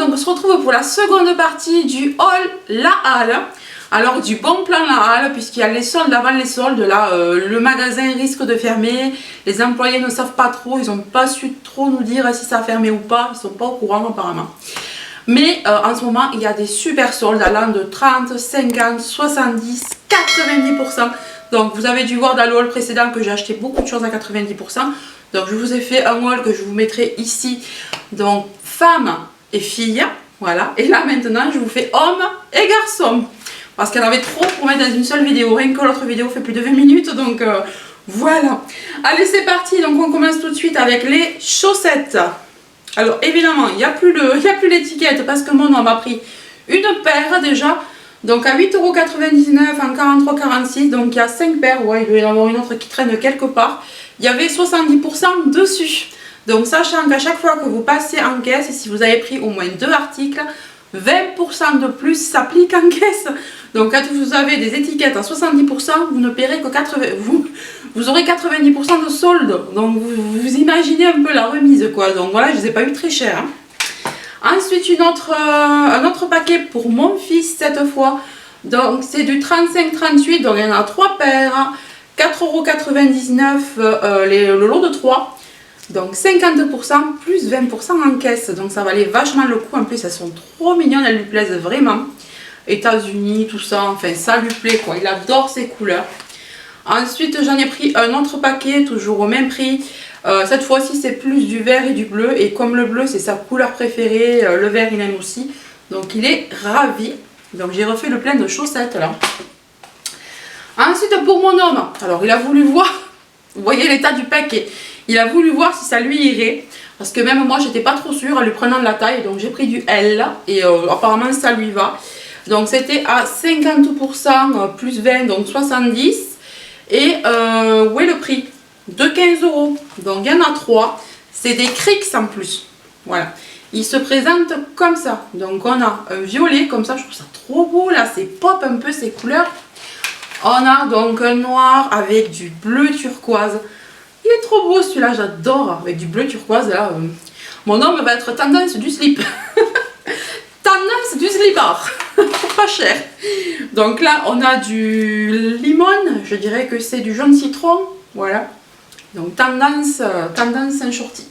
donc on se retrouve pour la seconde partie du haul La Halle. Alors du bon plan La Halle, puisqu'il y a les soldes avant les soldes. Là, le magasin risque de fermer. Les employés ne savent pas trop, ils n'ont pas su trop nous dire si ça a fermé ou pas. Ils ne sont pas au courant apparemment. Mais en ce moment, il y a des super soldes allant de 30, 50, 70, 90%. Donc vous avez dû voir dans le haul précédent que j'ai acheté beaucoup de choses à 90%. Donc je vous ai fait un haul que je vous mettrai ici. Donc femmes et filles. Voilà. Et là maintenant, je vous fais hommes et garçons. Parce qu'il y en avait trop pour mettre dans une seule vidéo. Rien que l'autre vidéo fait plus de 20 minutes. Donc voilà. Allez, c'est parti. Donc on commence tout de suite avec les chaussettes. Alors évidemment, il n'y a plus l'étiquette parce que mon homme a pris une paire déjà. Donc à 8,99 € en 43,46. Donc il y a 5 paires. Ouais, il doit y en avoir une autre qui traîne quelque part. Il y avait 70% dessus. Donc sachant qu'à chaque fois que vous passez en caisse, et si vous avez pris au moins 2 articles, 20% de plus s'applique en caisse. Donc quand vous avez des étiquettes à 70%, vous ne paierez que 80%. Vous aurez 90% de solde. Donc vous imaginez un peu la remise quoi. Donc voilà, je ne les ai pas eu très cher. Ensuite, un autre paquet pour mon fils cette fois. Donc c'est du 35-38, donc il y en a 3 paires. 4,99 € le lot de 3. Donc 50% plus 20% en caisse. Donc ça valait vachement le coup. En plus, elles sont trop mignonnes, elles lui plaisent vraiment. États-Unis, tout ça, enfin ça lui plaît quoi. Il adore ces couleurs. Ensuite, j'en ai pris un autre paquet, toujours au même prix. Cette fois-ci, c'est plus du vert et du bleu. Et comme le bleu, c'est sa couleur préférée, le vert, il aime aussi. Donc, il est ravi. Donc, j'ai refait le plein de chaussettes, là. Ensuite, pour mon homme, alors, il a voulu voir, vous voyez l'état du paquet. Il a voulu voir si ça lui irait. Parce que même moi, j'étais pas trop sûre en lui prenant de la taille. Donc, j'ai pris du L. Et apparemment, ça lui va. Donc, c'était à 50% plus 20, donc 70. Et où est le prix? De 15 €. Donc il y en a 3. C'est des Crix en plus. Voilà. Ils se présentent comme ça. Donc on a un violet comme ça. Je trouve ça trop beau là. C'est pop un peu ces couleurs. On a donc un noir avec du bleu turquoise. Il est trop beau celui-là. J'adore. Avec du bleu turquoise là. Mon homme va être tendance du slip. Tendance du slipard. Pas cher. Donc là on a du limon, je dirais que c'est du jaune citron, voilà. Donc tendance un shorty.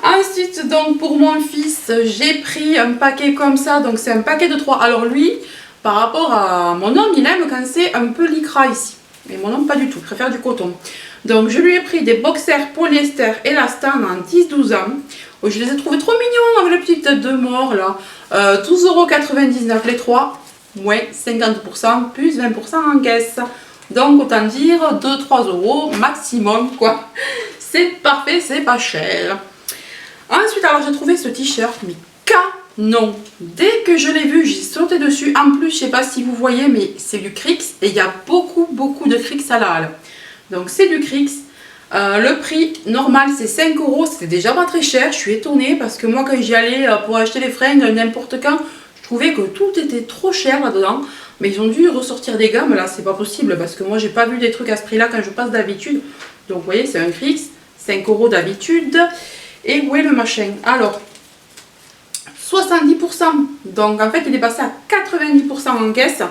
Ensuite donc pour mon fils j'ai pris un paquet comme ça, donc c'est un paquet de 3. Alors lui par rapport à mon homme il aime quand c'est un peu lycra ici. Mais mon homme pas du tout, il préfère du coton. Donc je lui ai pris des boxers polyester élastan en 10-12 ans. Oh, je les ai trouvés trop mignons avec la petite tête de mort là. 12,99 € les 3. Ouais, 50% plus 20% en caisse. Donc autant dire 2-3 € maximum quoi. C'est parfait, c'est pas cher. Ensuite alors j'ai trouvé ce t-shirt mais canon. Dès que je l'ai vu j'ai sauté dessus. En plus je sais pas si vous voyez mais c'est du Crix. Et il y a beaucoup de Crix à la Halle. Donc c'est du Crix. Le prix normal c'est 5 €. C'était déjà pas très cher. Je suis étonnée parce que moi quand j'y allais pour acheter les fringues n'importe quand, je trouvais que tout était trop cher là-dedans. Mais ils ont dû ressortir des gammes là, c'est pas possible parce que moi j'ai pas vu des trucs à ce prix là quand je passe d'habitude. Donc vous voyez c'est un Crix, 5 € d'habitude. Et où est le machin? Alors 70%, donc en fait il est passé à 90% en caisse.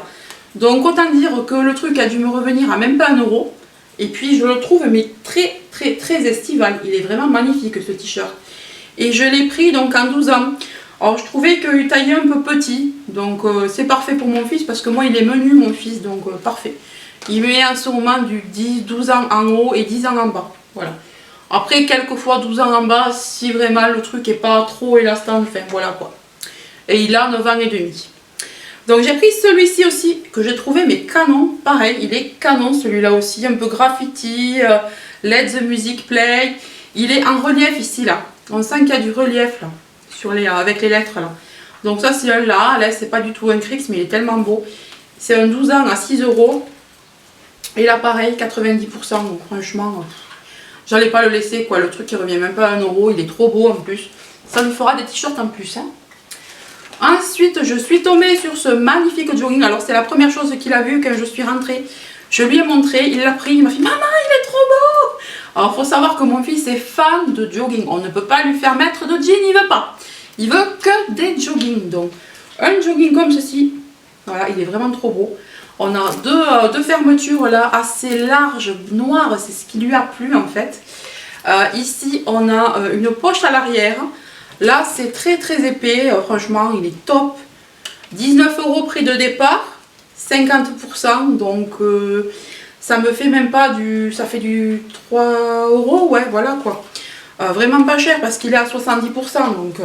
Donc autant dire que le truc a dû me revenir à même pas 1 €. Et puis je le trouve mais très estival. Il est vraiment magnifique ce t-shirt. Et je l'ai pris donc en 12 ans. Alors je trouvais qu'il taillait un peu petit. Donc c'est parfait pour mon fils parce que moi il est menu mon fils. Donc parfait. Il met en ce moment du 12 ans en haut et 10 ans en bas. Voilà. Après quelquefois 12 ans en bas si vraiment le truc est pas trop élastant. Enfin voilà quoi. Et il a 9 ans et demi. Donc j'ai pris celui-ci aussi que j'ai trouvé mais canon, pareil il est canon celui-là aussi, un peu graffiti, Let the Music Play, il est en relief ici là, on sent qu'il y a du relief là, sur avec les lettres là. Donc ça c'est un là c'est pas du tout un Crix mais il est tellement beau, c'est un 12 ans à 6 €, et là pareil 90%, donc franchement j'allais pas le laisser quoi, le truc il revient même pas à 1 €, il est trop beau en plus, ça lui fera des t-shirts en plus hein. Ensuite, je suis tombée sur ce magnifique jogging. Alors, c'est la première chose qu'il a vu quand je suis rentrée. Je lui ai montré, il l'a pris, il m'a fait « Maman, il est trop beau !» Alors, il faut savoir que mon fils est fan de jogging. On ne peut pas lui faire mettre de jean, il ne veut pas. Il veut que des joggings. Donc, un jogging comme ceci. Voilà, il est vraiment trop beau. On a deux fermetures là, assez larges, noires. C'est ce qui lui a plu en fait. Ici, on a une poche à l'arrière. Là, c'est très très épais. Franchement, il est top. 19 € prix de départ. 50%. Donc, ça me fait même pas du... Ça fait du 3 €. Ouais, voilà quoi. Vraiment pas cher parce qu'il est à 70%. Donc,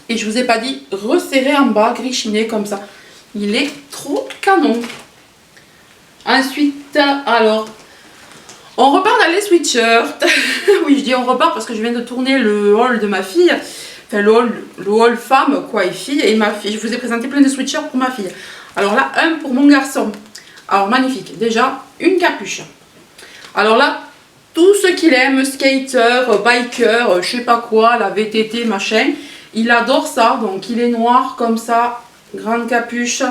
et je vous ai pas dit, resserré en bas, grichiné comme ça. Il est trop canon. Ensuite, alors... On repart dans les sweatshirts. Oui, je dis on repart parce que je viens de tourner le haul de ma fille. Enfin, le haul femme, quoi, et fille. Et ma fille, je vous ai présenté plein de sweatshirts pour ma fille. Alors là, un pour mon garçon. Alors, magnifique. Déjà, une capuche. Alors là, tout ce qu'il aime, skater, biker, je sais pas quoi, la VTT, machin. Il adore ça. Donc, il est noir comme ça. Grande capuche.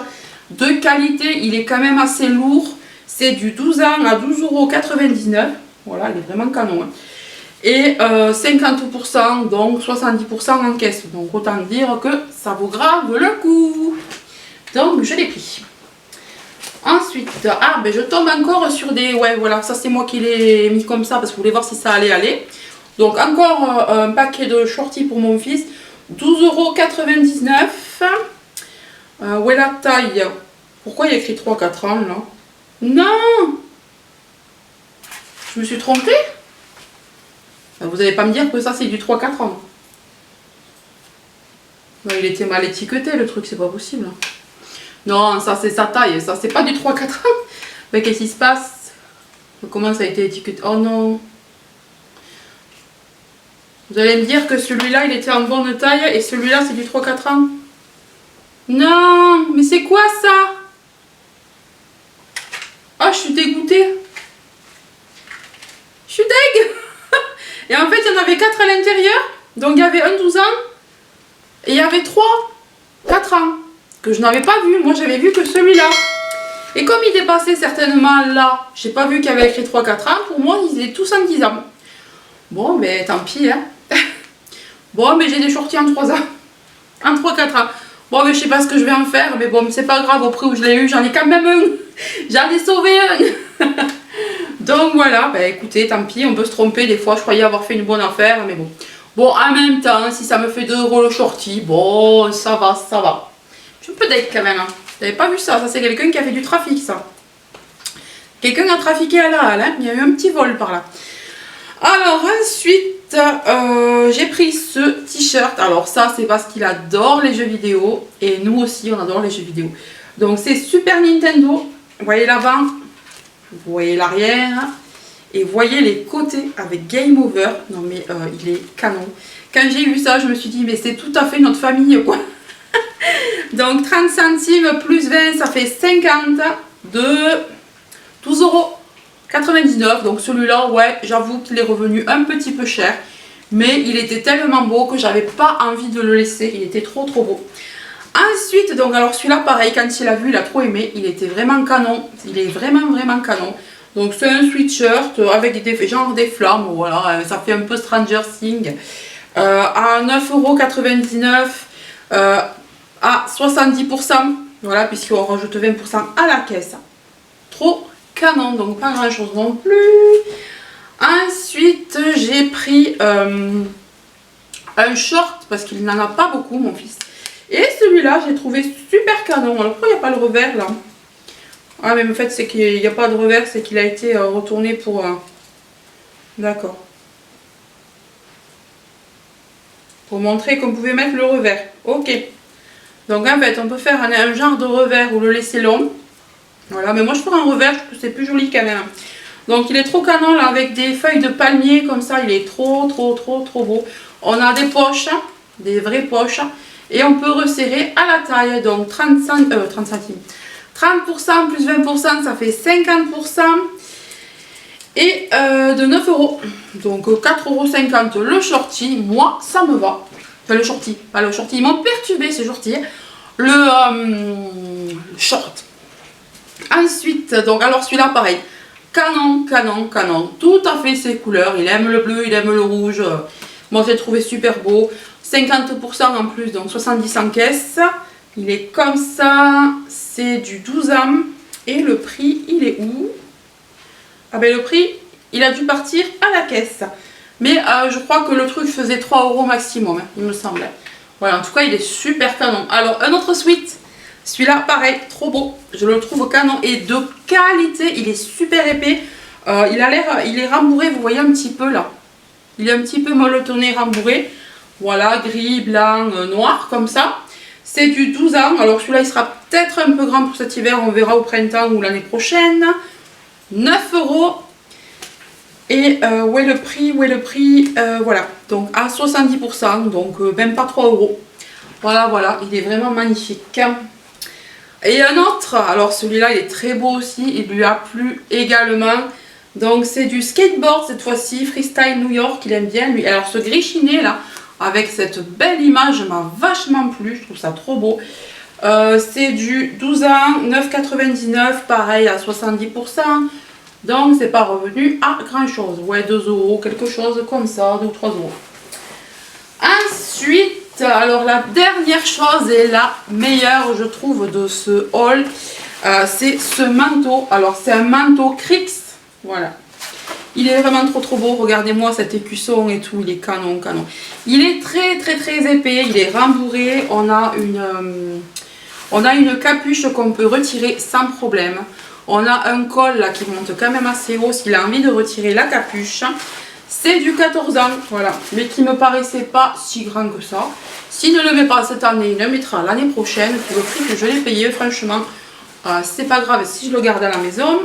De qualité, il est quand même assez lourd. C'est du 12 ans à 12,99 €. Voilà, il est vraiment canon. Hein. Et 50%, donc 70% en caisse. Donc autant dire que ça vaut grave le coup. Donc je l'ai pris. Ensuite, je tombe encore sur des... Ouais, voilà, ça c'est moi qui l'ai mis comme ça parce que je voulais voir si ça allait aller. Donc encore un paquet de shorties pour mon fils. 12,99 €. Où est la taille? Pourquoi il y a écrit 3-4 ans là? Non! Je me suis trompée? Vous n'allez pas me dire que ça c'est du 3-4 ans. Non, il était mal étiqueté le truc, c'est pas possible. Non, ça c'est sa taille, ça c'est pas du 3-4 ans. Mais qu'est-ce qui se passe? Comment ça a été étiqueté? Oh non! Vous allez me dire que celui-là il était en bonne taille et celui-là c'est du 3-4 ans? Non! Mais c'est quoi ça? Ah, je suis dégoûtée. Je suis deg. Et en fait, il y en avait 4 à l'intérieur. Donc, il y avait un 12 ans. Et il y avait 3, 4 ans. Que je n'avais pas vu. Moi, j'avais vu que celui-là. Et comme il dépassait certainement là, j'ai pas vu qu'il y avait écrit 3-4 ans. Pour moi, ils étaient tous en 10 ans. Bon, mais tant pis. Hein. Bon, mais j'ai des shorties en 3 ans. En 3-4 ans. Bon, mais je sais pas ce que je vais en faire. Mais bon, c'est pas grave. Au prix où je l'ai eu, j'en ai quand même un. J'en ai sauvé un. Donc voilà, bah écoutez, tant pis, on peut se tromper des fois, je croyais avoir fait une bonne affaire, mais bon. Bon, en même temps, si ça me fait 2 € le shorty, bon, ça va, ça va. Je suis un peu deg quand même, hein. Vous n'avez pas vu ça, ça c'est quelqu'un qui a fait du trafic, ça. Quelqu'un a trafiqué à la halle, hein. Il y a eu un petit vol par là. Alors ensuite, j'ai pris ce t-shirt. Alors ça, c'est parce qu'il adore les jeux vidéo, et nous aussi, on adore les jeux vidéo. Donc c'est Super Nintendo, vous voyez l'avant, vous voyez l'arrière et vous voyez les côtés avec Game Over. Non mais il est canon. Quand j'ai vu ça, je me suis dit mais c'est tout à fait notre famille quoi. Donc 30 centimes plus 20, ça fait 50 de 12,99 €. Donc celui-là, ouais, j'avoue qu'il est revenu un petit peu cher. Mais il était tellement beau que j'avais pas envie de le laisser. Il était trop beau. Ensuite, donc alors celui-là pareil, quand il a vu, il a trop aimé, il était vraiment canon, il est vraiment canon. Donc c'est un sweatshirt avec des flammes, voilà, ça fait un peu Stranger Things. À 9,99 €, à 70%, voilà, puisqu'on rajoute 20% à la caisse. Trop canon, donc pas grand chose non plus. Ensuite, j'ai pris un short, parce qu'il n'en a pas beaucoup mon fils. Et celui-là, j'ai trouvé super canon. Alors pourquoi il n'y a pas le revers là? Ah mais en fait c'est qu'il n'y a pas de revers, c'est qu'il a été retourné pour... D'accord. Pour montrer qu'on pouvait mettre le revers. Ok. Donc en fait on peut faire un genre de revers ou le laisser long. Voilà, mais moi je ferai un revers, je trouve que c'est plus joli quand même. Donc il est trop canon là avec des feuilles de palmier comme ça, il est trop beau. On a des poches, des vraies poches. Et on peut resserrer à la taille, donc 30 centimes. 30% plus 20%, ça fait 50%. Et de 9 €. Donc 4,50 € le shorty. Moi, ça me va. Enfin, le shorty, pas le shorty. Ils m'ont perturbé ce shorty. Le short. Ensuite, donc alors celui-là, pareil. Canon. Tout à fait ses couleurs. Il aime le bleu, il aime le rouge. Moi, j'ai trouvé super beau. 50% en plus, donc 70 en caisse. Il est comme ça, c'est du 12 ans. Et le prix, il est où? Ah ben le prix, il a dû partir à la caisse. Mais je crois que le truc faisait 3 € maximum, hein, il me semble. Voilà, en tout cas, il est super canon. Alors, un autre sweat. Celui-là, pareil, trop beau. Je le trouve canon et de qualité. Il est super épais. Il est rembourré, vous voyez un petit peu là. Il est un petit peu molletonné, rembourré. Voilà, gris, blanc, noir, comme ça. C'est du 12 ans. Alors celui-là, il sera peut-être un peu grand pour cet hiver. On verra au printemps ou l'année prochaine. 9 €. Et où est le prix? Voilà, donc à 70%. Donc même pas 3 €. Voilà, voilà. Il est vraiment magnifique. Et un autre. Alors celui-là, il est très beau aussi. Il lui a plu également. Donc c'est du skateboard cette fois-ci. Freestyle New York. Il aime bien lui. Alors ce gris chiné là, avec cette belle image, m'a vachement plu, je trouve ça trop beau. C'est du 12 ans, 9,99, pareil à 70%. Donc c'est pas revenu à grand chose. Ouais, 2 €, quelque chose comme ça, 2 ou 3 €. Ensuite, alors la dernière chose et la meilleure, je trouve, de ce haul, c'est ce manteau. Alors c'est un manteau Crix, voilà. Il est vraiment trop beau, regardez-moi cet écusson et tout, il est canon, canon. Il est très épais, il est rembourré, on a une capuche qu'on peut retirer sans problème. On a un col là qui monte quand même assez haut s'il a envie de retirer la capuche. C'est du 14 ans, voilà, mais qui me paraissait pas si grand que ça. S'il ne le met pas cette année, il le mettra l'année prochaine, pour le prix que je l'ai payé, franchement, c'est pas grave si je le garde à la maison.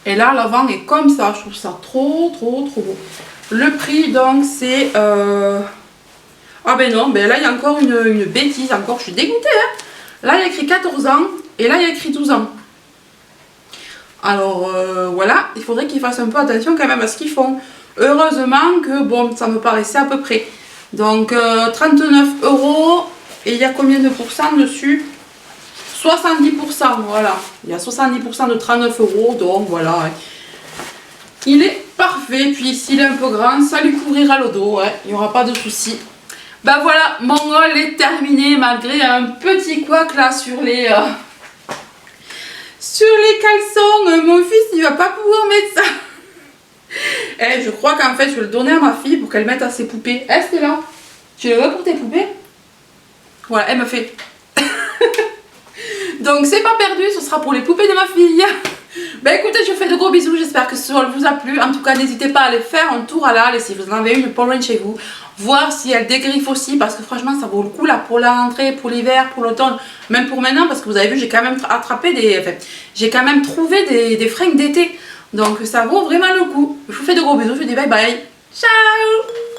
Et là, l'avant est comme ça. Je trouve ça trop beau. Le prix, donc, c'est... Ah ben non, ben là, il y a encore une bêtise. Encore, je suis dégoûtée. Hein. Là, il y a écrit 14 ans. Et là, il y a écrit 12 ans. Alors, voilà. Il faudrait qu'ils fassent un peu attention quand même à ce qu'ils font. Heureusement que, bon, ça me paraissait à peu près. Donc, 39 €. Et il y a combien de pourcents dessus? 70%, voilà. Il y a 70% de 39 €, donc voilà. Il est parfait. Puis s'il est un peu grand, ça lui couvrira le dos, ouais. Il n'y aura pas de souci. Ben voilà, mon haul est terminé malgré un petit couac là sur les caleçons. Mon fils, il va pas pouvoir mettre ça. Et je crois qu'en fait, je vais le donner à ma fille pour qu'elle mette à ses poupées. Eh, Stella, tu le veux pour tes poupées? Voilà, elle me fait... Donc c'est pas perdu, ce sera pour les poupées de ma fille. Ben écoutez, je vous fais de gros bisous, j'espère que ce haul vous a plu. En tout cas, n'hésitez pas à aller faire un tour à la halle, et si vous en avez une pas loin de chez vous, voir si elle dégriffe aussi, parce que franchement ça vaut le coup là pour la rentrée, pour l'hiver, pour l'automne, même pour maintenant, parce que vous avez vu, j'ai quand même j'ai quand même trouvé des fringues d'été, donc ça vaut vraiment le coup. Je vous fais de gros bisous, je vous dis bye bye, ciao.